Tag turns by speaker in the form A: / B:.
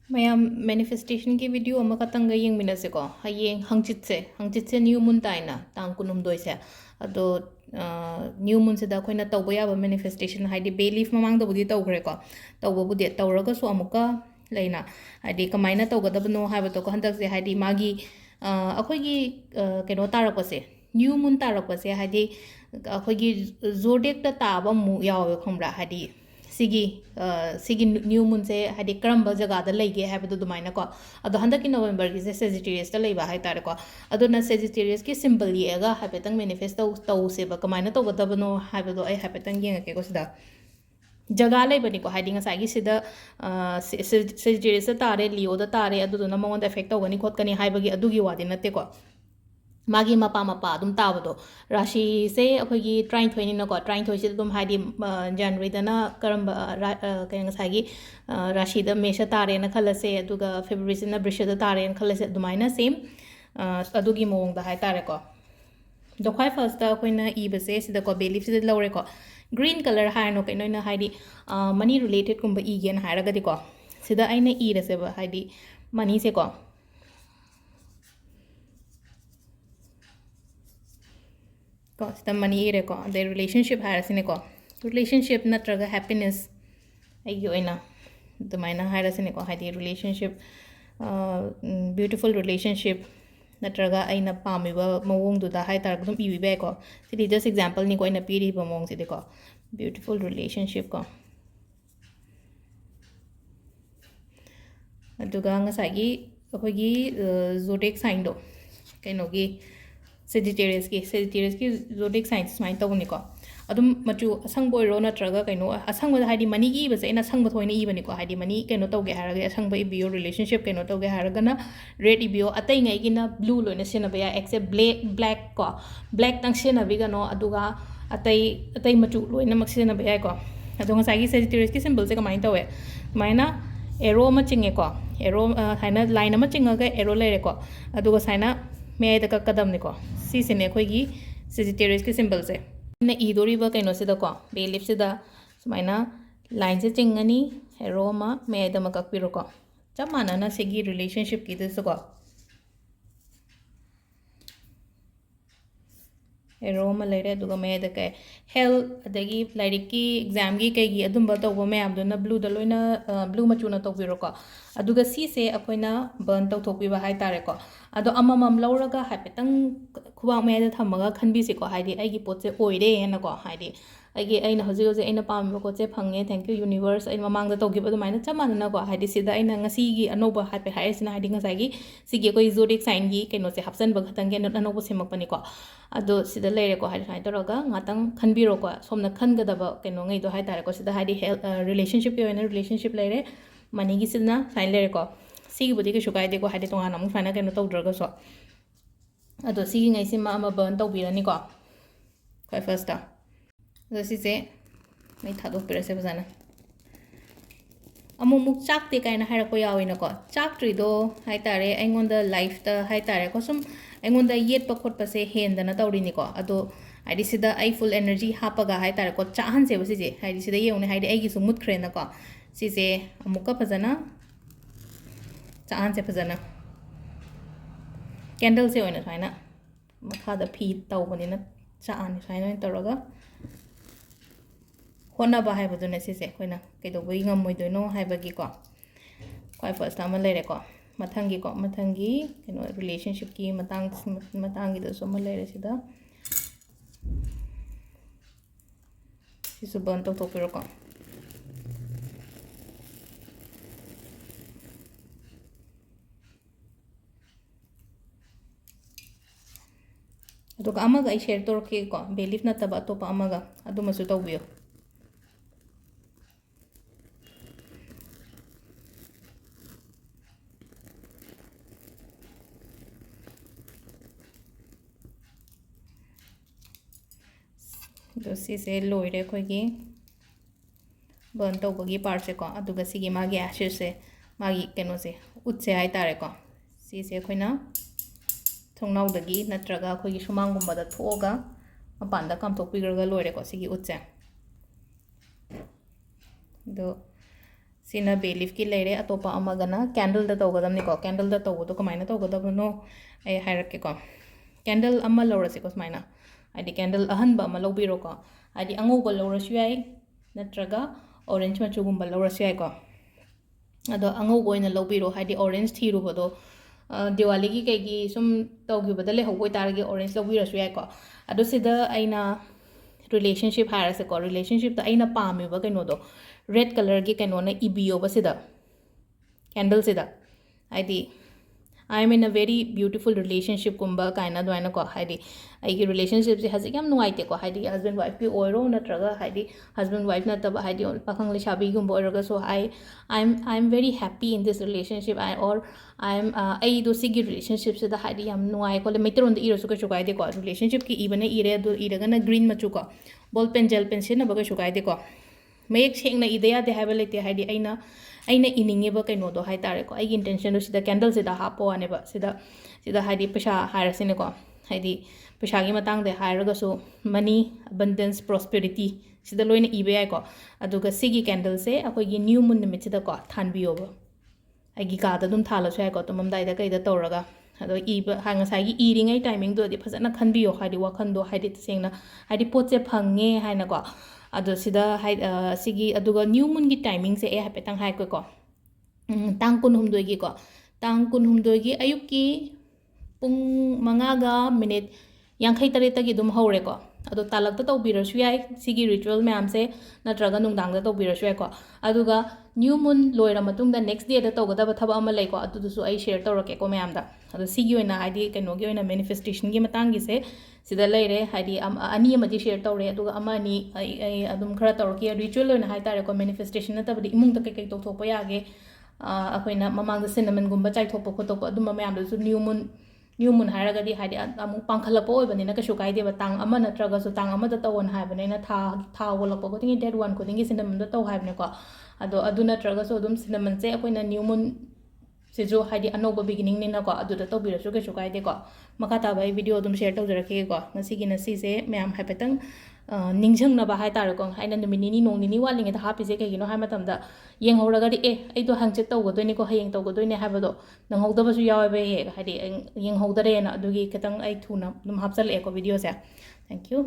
A: mayam manifestation ki video ama katanga yeng minase ko hayeng hangchit se new moon taina tang kunum doi se ado new moon se da khoina tawba ya ba manifestation haidi bay leaf mamang da budi tawgre ko tawba budi tawraga so amuka leina haidi kamaina tawgadabno haiba to ko handak se haidi magi akhoi gi keno tarakpase new moon tarakpase haidi akhoi gi zodiac ta taba mu yawe khombra haidi sigi new moon se hadi karamba jaga da lege habi du dumaina ko ado handa ki november ki se sagittarius ta leiba hai tare ko ado na sagittarius ki symbol ye ga habi tang manifest tau se ba kamaina to gada bano habi do ai habi tang yenga ke ko sida jaga leiba ni ko hadi nga sagi sida sagittarius ta tare leo da tare ado na mongon da effect tawgani khot kani haiba gi adu gi wadi na te ko magi mapa mapa adum tabado rashi se akhoi trying thoini na ko trying thoi se dum hadi january dana karamba kayang sagi rashi da mesha tare na khalase aduga february se na brisha da tare na khalase dumaina same adugi mong da hai tare ko do khai first da akhoi na e base se da ko belief se lawre ko green color hai no kai noina hadi money related kumba e gen hairaga di ko sida aina e rase ba hadi money se ko ko sida money ire ko the relationship harasine ko relationship natraga happiness ayi oina dumaina harasine ko hadi relationship beautiful relationship natraga aina pamiba mawong du da hai tar dum iwi be ko sidi just example ni ko ina piri ba mong sidi ko beautiful relationship ko aduga ngasagi akhoi zodiac sign do kainogi Sagittarius ki zodiac sign smai tawni ko adum machu asang boy ro na traga kaino asang ba hadi mani gi ba ina sang ba thoina i bani ko hadi mani kaino tawge haraga asang ba ibio relationship kaino tawge haraga na red ibio atai ngai gi na blue loina sena ba ya except black ko black tang sena bi ga no aduga atai machu loina mak sena ba ya ko adunga sagi Sagittarius ki symbol se kamai tawe maina arrow ma chinge ko arrow haina line ma chinga ga arrow lere ko aduga saina me da ka kadam ni ko si se ne khoi gi Sagittarius ki symbol se na e dori ba kaino se da ko be leaf se da sumaina line se chingani arrow ma me da ma kak piro ko chamana na se gi relationship ki de so ko arrow ma lere duga me da kai health adagi like ki exam gi kai gi adum ba to ba me am do na blue da loina blue machu na to piro ko aduga si se akoina burn to thok pi ba hai tare ko ado amamam lauraga haipetang khuwa me da thamaga khanbi se ko haidi ai gi pot se oire hena ko haidi ai aina hoji hoji aina pam ko che phange thank you universe ai mamang da to gi ba maina chamana na ko haidi sida aina ngasi gi anoba haipe hai sina haidi ngasai gi sigi ko zodiac sign gi keno se hapsan ba khatang ge anoba semak pani ko ado sida lere ko haidi hai toroga ngatang khanbiro ko somna khangada ba keno ngai do hai tare ko sida haidi relationship yo ena relationship lere mani gi sidna sign lere ko sigi budi ke shukai de ko haidi tonga namu fana keno tawdraga so ado sigi ngai sima ama burn tawbirani ko kai first ta ado sise mai thadok pirase bazana amumuk chak te kaina haira ko yawina ko chak tri do hai tare aingonda life ta hai tare ko sum aingonda yet pa khot pa se hen da na tawri ni ko ado haidi sida ai full energy hapaga hai tare ko chahan se basi je haidi sida yeune haidi ai gi su mut khre na ko sise amuka phajana chahan se phajana candle se oina thaina makha da phi tawbani na chahan thaina tawraga hona ba hai badune sise koina kedo boi ngamoi doino hai bagi ko kwai first ama lere ko mathangi keno relationship ki matang gi do so ma lere sida sisu ban to piro ko aduga amaga I share tor ke ko belief na taba to pa amaga adu masu tawbiyo do si se loire ko gi burn to bagi part se ko aduga sigi magi ashes se magi keno se utse ai tare ko si se khoina thongnau dagi natraga khoi gi sumang gumba da thoga mapanda kam thok pigraga loire ko sigi utse do Sina bay leaf ki leire atopa amagana candle da tawgadamni ko candle da tawdo kamaina tawgadabno ai hairake ko candle amma lawrasi ko smaina adi candle ahanba ama lawbiro ko adi angoba lawrasu yai natraga orange machu gumba lawrasu yai ko ado angoba oina lawbiro hadi orange thiru bodo diwali ki kegi sum tawgibada le hogoi tarage orange lawbirasu yai ko ado sida aina relationship harase ko relationship ta aina pami ba kaino do red color ki kaino na ibiyo ba sida candle sida adi I am in a very beautiful relationship kumba kaina doina ko haidi aigi relationship se hazik yam nuaite ko haidi husband wife ki oiro natraga haidi husband wife na tab haidi pakang le shabi gumba oiraga so I'm very happy in this relationship I'm ai do sigi relationship se da haidi yam nuai ko le metron de iro su ka chukai de ko relationship ki ibane ire do iraga na green machu ko ball pen gel pen se na baga chukai de ko mayek seng na ideya de haibale te haidi aina ininge ba kaino do hai tare ko ai intention do sida candle sida hapo ane ba sida haidi pesha hairasine ko haidi pesha gi matang de hairaga so money abundance prosperity sida loina ibe ai ko aduga sigi candle se akoi gi new moon nimit sida ko thanbiyo ba ai gi ka da dum thala so ai ko tumam dai da kai da toraga ado iba ha ngasai gi iringai timing do di phasana khanbiyo haidi wakhan do haidi sengna haidi potse phange haina ko ado sida sigi aduga new moon gi timing se e hapetang hai ko tang kun humdoi gi ko tang kun humdoi gi ayuk ki pung mangaga minute yankhai tare ta gi dum hore ko ado talak ta tawbirasu yai sigi ritual mayam se natraga nungdang da tawbirasu yai ko aduga new moon loira matung da next day da tawgada ba thaba ama lai ko adu su ai share tawrake ko mayam da ado sigi oina haidi kaino gi oina manifestation gi matang gi se sida laire haidi ani ama di share tawre aduga ama ni ai adum khara tawrake ritual oina hai tare ko manifestation na tabdi imung ta kai tok thokpa yage akoina mamang da cinnamon gumba chai thokpa khotok adum mayam da su new moon hairaga di haidi amu pangkhalakpa oibani na kashu kai deba tang ama natraga so tang ama da tawon haibane na tha wolakpa ko tingi dead one ko tingi cinnamon da taw haibane ko adu natraga so dum cinnamon se akoina new moon se jo haidi anoba beginning ni na ko adu da tawbirasu kashu kai de ko makata bai video dum share tawjarake ko ngasi gi na si se mayam haipetang ningjang na ba hai tar ko haina numini nong ni walinge da hapi se ke gino hai matam da yeng horaga di ai do hangche taw go doini ko hayeng taw go doini ha ba do nang hogda ba su yawe be haidi yeng hogda re na adugi ketang ai thuna dum hapsal e ko video se thank you